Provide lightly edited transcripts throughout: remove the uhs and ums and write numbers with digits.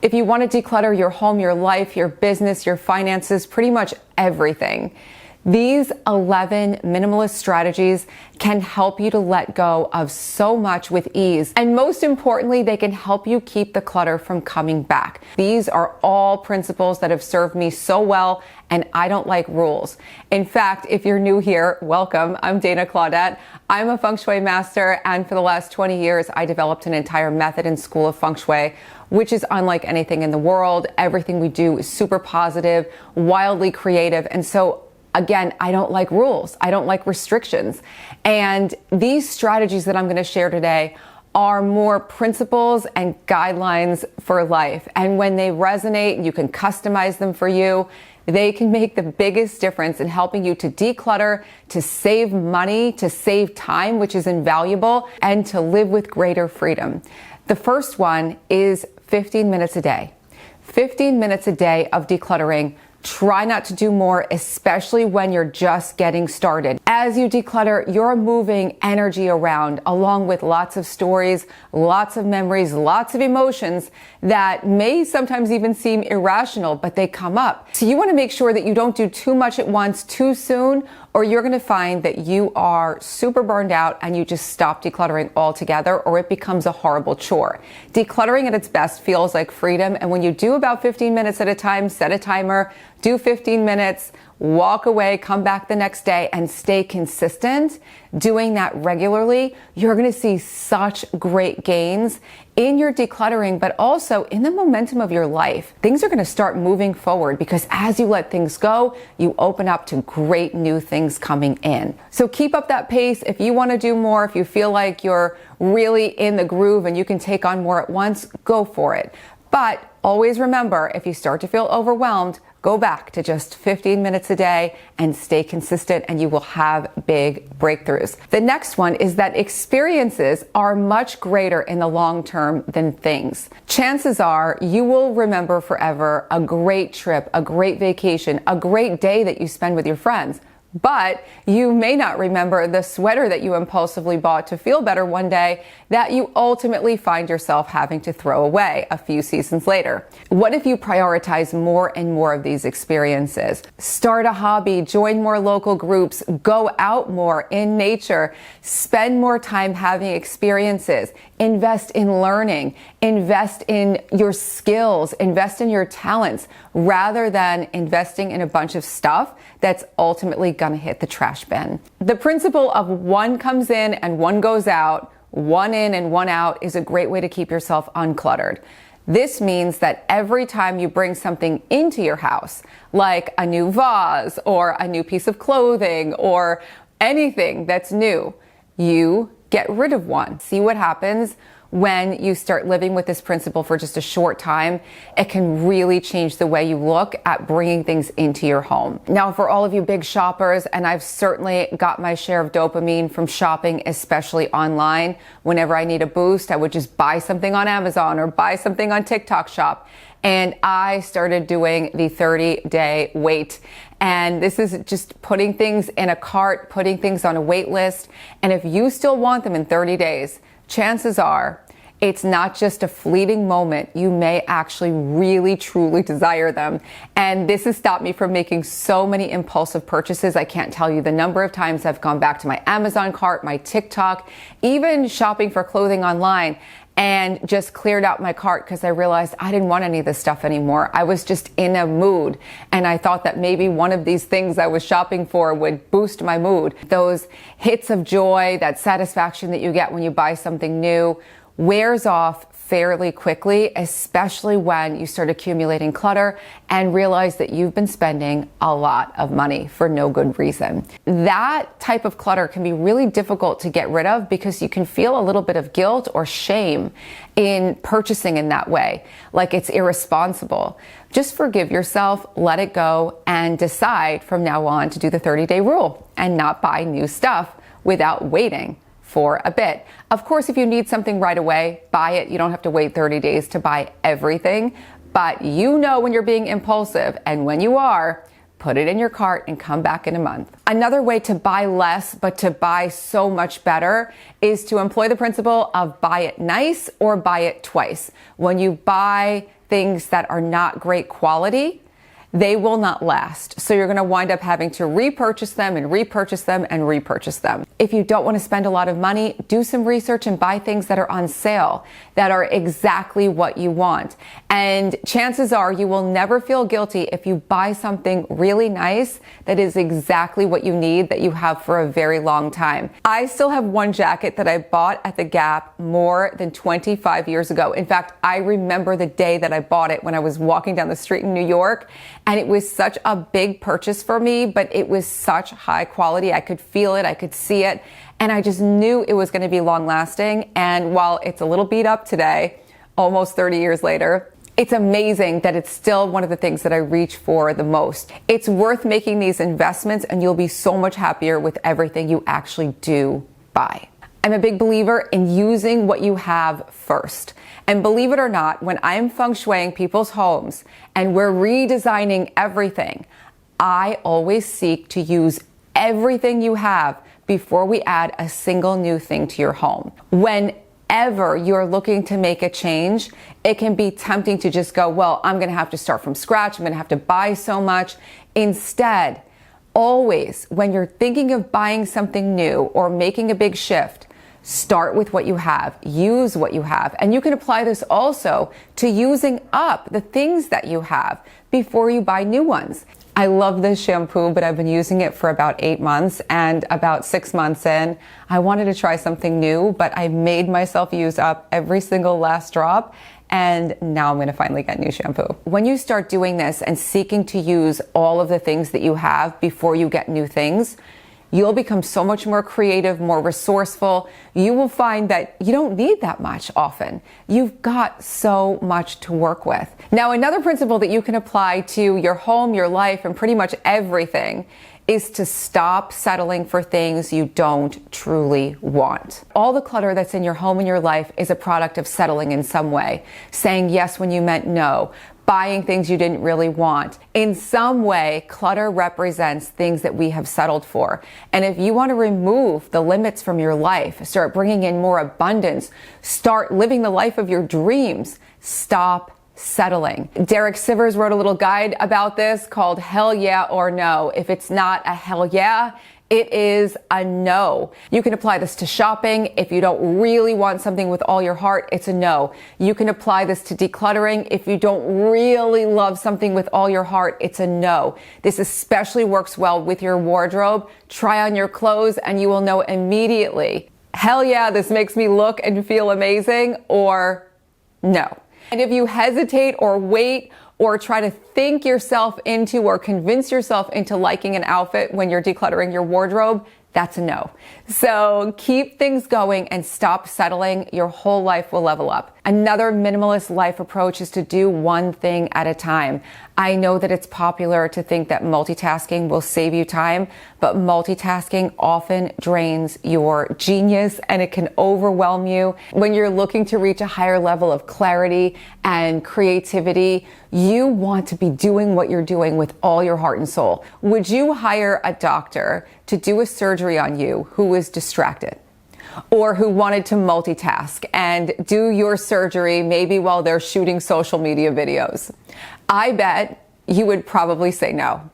If you want to declutter your home, your life, your business, your finances, pretty much everything, these 11 minimalist strategies can help you to let go of so much with ease. And most importantly, they can help you keep the clutter from coming back. These are all principles that have served me so well, and I don't like rules. In fact, if you're new here, welcome. I'm Dana Claudat. I'm a Feng Shui master, and for the last 20 years, I developed an entire method and school of Feng Shui, which is unlike anything in the world. Everything we do is super positive, wildly creative, and so again, I don't like rules. I don't like restrictions. And these strategies that I'm going to share today are more principles and guidelines for life. And when they resonate, you can customize them for you. They can make the biggest difference in helping you to declutter, to save money, to save time, which is invaluable, and to live with greater freedom. The first one is 15 minutes a day. 15 minutes a day of decluttering. Try not to do more, especially when you're just getting started. As you declutter, you're moving energy around along with lots of stories, lots of memories, lots of emotions that may sometimes even seem irrational, but they come up. So you want to make sure that you don't do too much at once too soon, or you're going to find that you are super burned out and you just stop decluttering altogether, or it becomes a horrible chore. Decluttering at its best feels like freedom, and when you do about 15 minutes at a time, set a timer, do 15 minutes, walk away, come back the next day, and stay consistent doing that regularly, you're going to see such great gains in your decluttering, but also in the momentum of your life. Things are going to start moving forward because as you let things go, you open up to great new things coming in. So keep up that pace. If you want to do more, if you feel like you're really in the groove and you can take on more at once, go for it. But always remember, if you start to feel overwhelmed, go back to just 15 minutes a day and stay consistent, and you will have big breakthroughs. The next one is that experiences are much greater in the long term than things. Chances are you will remember forever a great trip, a great vacation, a great day that you spend with your friends. But you may not remember the sweater that you impulsively bought to feel better one day that you ultimately find yourself having to throw away a few seasons later. What if you prioritize more and more of these experiences? Start a hobby, join more local groups, go out more in nature, spend more time having experiences, invest in learning, invest in your skills, invest in your talents, rather than investing in a bunch of stuff that's ultimately going to hit the trash bin. The principle of one comes in and one goes out, one in and one out, is a great way to keep yourself uncluttered. This means that every time you bring something into your house, like a new vase or a new piece of clothing or anything that's new, you get rid of one. See what happens when you start living with this principle for just a short time. It can really change the way you look at bringing things into your home. Now, for all of you big shoppers, and I've certainly got my share of dopamine from shopping, especially online. Whenever I need a boost, I would just buy something on Amazon or buy something on TikTok Shop. And I started doing the 30-day wait. And this is just putting things in a cart, putting things on a wait list. And if you still want them in 30 days, chances are it's not just a fleeting moment. You may actually really, truly desire them. And this has stopped me from making so many impulsive purchases. I can't tell you the number of times I've gone back to my Amazon cart, my TikTok, even shopping for clothing online, and just cleared out my cart because I realized I didn't want any of this stuff anymore. I was just in a mood, and I thought that maybe one of these things I was shopping for would boost my mood. Those hits of joy, that satisfaction that you get when you buy something new, wears off fairly quickly, especially when you start accumulating clutter and realize that you've been spending a lot of money for no good reason. That type of clutter can be really difficult to get rid of because you can feel a little bit of guilt or shame in purchasing in that way, like it's irresponsible. Just forgive yourself, let it go, and decide from now on to do the 30-day rule and not buy new stuff without waiting for a bit. Of course, if you need something right away, buy it. You don't have to wait 30 days to buy everything, but you know when you're being impulsive, and when you are, put it in your cart and come back in a month. Another way to buy less, but to buy so much better, is to employ the principle of buy it nice or buy it twice. When you buy things that are not great quality, they will not last. So you're going to wind up having to repurchase them and repurchase them and repurchase them. If you don't want to spend a lot of money, do some research and buy things that are on sale, that are exactly what you want. And chances are you will never feel guilty if you buy something really nice that is exactly what you need, that you have for a very long time. I still have one jacket that I bought at the Gap more than 25 years ago. In fact, I remember the day that I bought it when I was walking down the street in New York. And it was such a big purchase for me, but it was such high quality. I could feel it. I could see it. And I just knew it was going to be long lasting. And while it's a little beat up today, almost 30 years later, it's amazing that it's still one of the things that I reach for the most. It's worth making these investments, and you'll be so much happier with everything you actually do buy. I'm a big believer in using what you have first. And believe it or not, when I'm feng shuiing people's homes and we're redesigning everything, I always seek to use everything you have before we add a single new thing to your home. Whenever you're looking to make a change, it can be tempting to just go, well, I'm going to have to start from scratch. I'm going to have to buy so much. Instead, always, when you're thinking of buying something new or making a big shift, start with what you have, use what you have. And you can apply this also to using up the things that you have before you buy new ones. I love this shampoo, but I've been using it for about 8 months, and about 6 months in, I wanted to try something new, but I made myself use up every single last drop. And now I'm going to finally get new shampoo. When you start doing this and seeking to use all of the things that you have before you get new things, you'll become so much more creative, more resourceful. You will find that you don't need that much often. You've got so much to work with. Now, another principle that you can apply to your home, your life, and pretty much everything is to stop settling for things you don't truly want. All the clutter that's in your home and your life is a product of settling in some way, saying yes when you meant no, buying things you didn't really want. In some way, clutter represents things that we have settled for. And if you want to remove the limits from your life, start bringing in more abundance, start living the life of your dreams, stop settling. Derek Sivers wrote a little guide about this called Hell Yeah or No. If it's not a hell yeah, it is a no. You can apply this to shopping. If you don't really want something with all your heart, it's a no. You can apply this to decluttering. If you don't really love something with all your heart, it's a no. This especially works well with your wardrobe. Try on your clothes and you will know immediately, hell yeah, this makes me look and feel amazing, or no. And if you hesitate or wait or try to think yourself into or convince yourself into liking an outfit when you're decluttering your wardrobe, that's a no. So keep things going and stop settling. Your whole life will level up. Another minimalist life approach is to do one thing at a time. I know that it's popular to think that multitasking will save you time, but multitasking often drains your genius and it can overwhelm you. When you're looking to reach a higher level of clarity and creativity, you want to be doing what you're doing with all your heart and soul. Would you hire a doctor to do a surgery on you who was distracted, or who wanted to multitask and do your surgery maybe while they're shooting social media videos? I bet you would probably say no.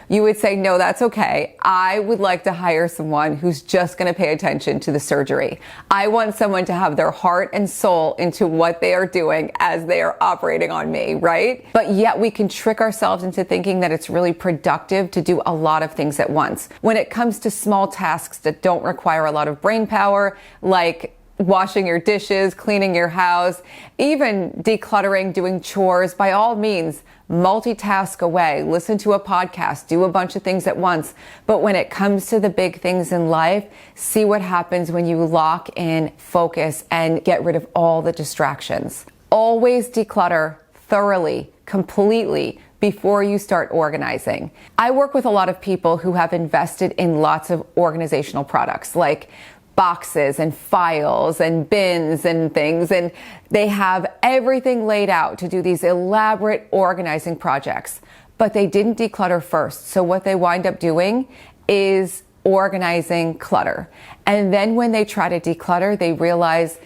You would say, no, that's okay. I would like to hire someone who's just going to pay attention to the surgery. I want someone to have their heart and soul into what they are doing as they are operating on me, right? But yet we can trick ourselves into thinking that it's really productive to do a lot of things at once. When it comes to small tasks that don't require a lot of brain power, like washing your dishes, cleaning your house, even decluttering, doing chores, by all means, multitask away, listen to a podcast, do a bunch of things at once. But when it comes to the big things in life, see what happens when you lock in, focus, and get rid of all the distractions. Always declutter thoroughly, completely, before you start organizing. I work with a lot of people who have invested in lots of organizational products like boxes and files and bins and things, and they have everything laid out to do these elaborate organizing projects, but they didn't declutter first. So what they wind up doing is organizing clutter. And then when they try to declutter, they realize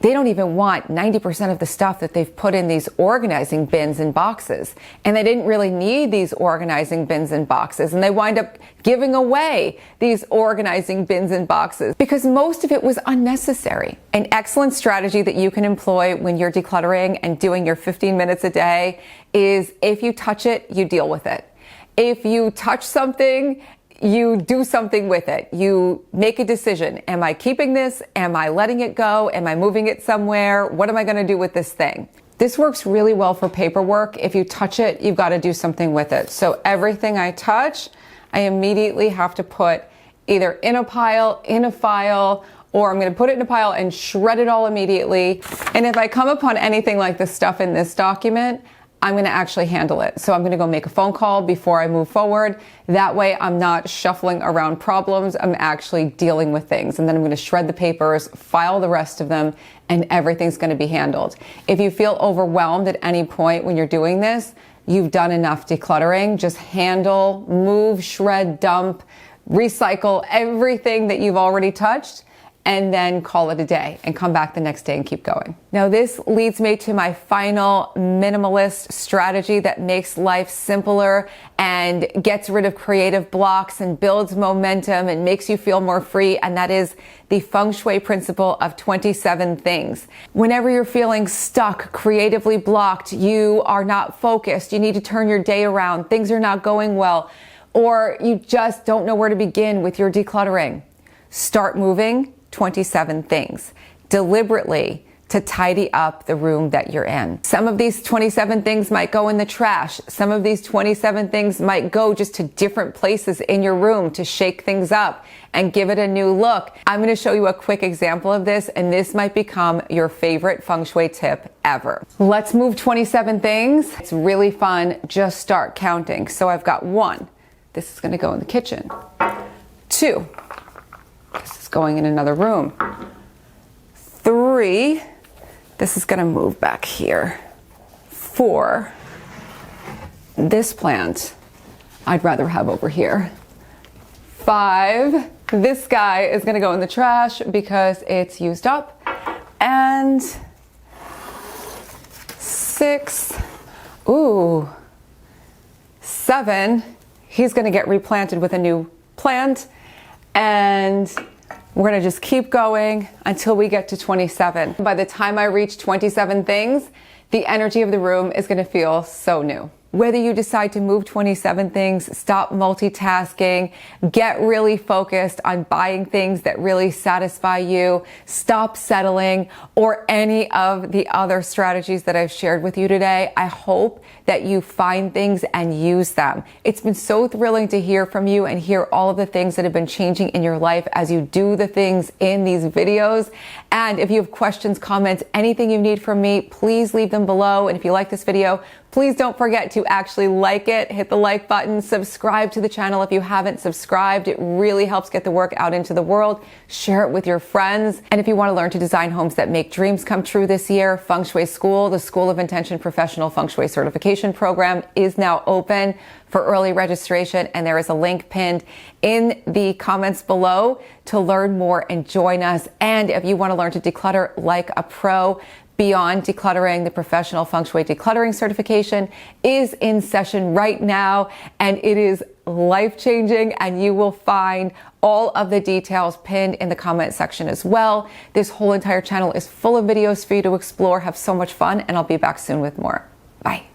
They don't even want 90% of the stuff that they've put in these organizing bins and boxes. And they didn't really need these organizing bins and boxes. And they wind up giving away these organizing bins and boxes because most of it was unnecessary. An excellent strategy that you can employ when you're decluttering and doing your 15 minutes a day is if you touch it, you deal with it. If you touch something, you do something with it. You make a decision. Am I keeping this? Am I letting it go? Am I moving it somewhere? What am I going to do with this thing? This works really well for paperwork. If you touch it, you've got to do something with it. So everything I touch, I immediately have to put either in a pile, in a file, or I'm going to put it in a pile and shred it all immediately. And if I come upon anything like the stuff in this document, I'm going to actually handle it. So I'm going to go make a phone call before I move forward. That way I'm not shuffling around problems. I'm actually dealing with things. And then I'm going to shred the papers, file the rest of them, and everything's going to be handled. If you feel overwhelmed at any point when you're doing this, you've done enough decluttering. Just handle, move, shred, dump, recycle everything that you've already touched, and then call it a day and come back the next day and keep going. Now this leads me to my final minimalist strategy that makes life simpler and gets rid of creative blocks and builds momentum and makes you feel more free. And that is the Feng Shui principle of 27 things. Whenever you're feeling stuck, creatively blocked, you are not focused, you need to turn your day around, things are not going well, or you just don't know where to begin with your decluttering, start moving 27 things deliberately to tidy up the room that you're in. Some of these 27 things might go in the trash. Some of these 27 things might go just to different places in your room to shake things up and give it a new look. I'm going to show you a quick example of this, and this might become your favorite Feng Shui tip ever. Let's move 27 things. It's really fun. Just start counting. So I've got 1. This is going to go in the kitchen. 2. This is going in another room. 3, this is going to move back here. 4, this plant I'd rather have over here. 5, this guy is going to go in the trash because it's used up. And 6, 7, he's going to get replanted with a new plant. And we're going to just keep going until we get to 27. By the time I reach 27 things, the energy of the room is going to feel so new. Whether you decide to move 27 things, stop multitasking, get really focused on buying things that really satisfy you, stop settling, or any of the other strategies that I've shared with you today, I hope that you find things and use them. It's been so thrilling to hear from you and hear all of the things that have been changing in your life as you do the things in these videos. And if you have questions, comments, anything you need from me, please leave them below. And if you like this video, please don't forget to actually like it, hit the like button, subscribe to the channel if you haven't subscribed. It really helps get the work out into the world. Share it with your friends. And if you want to learn to design homes that make dreams come true this year, Feng Shui School, the School of Intention Professional Feng Shui Certification Program, is now open for early registration, and there is a link pinned in the comments below to learn more and join us. And if you want to learn to declutter like a pro, Beyond Decluttering, the Professional Feng Shui Decluttering Certification is in session right now, and it is life-changing, and you will find all of the details pinned in the comment section as well. This whole entire channel is full of videos for you to explore. Have so much fun, and I'll be back soon with more. Bye.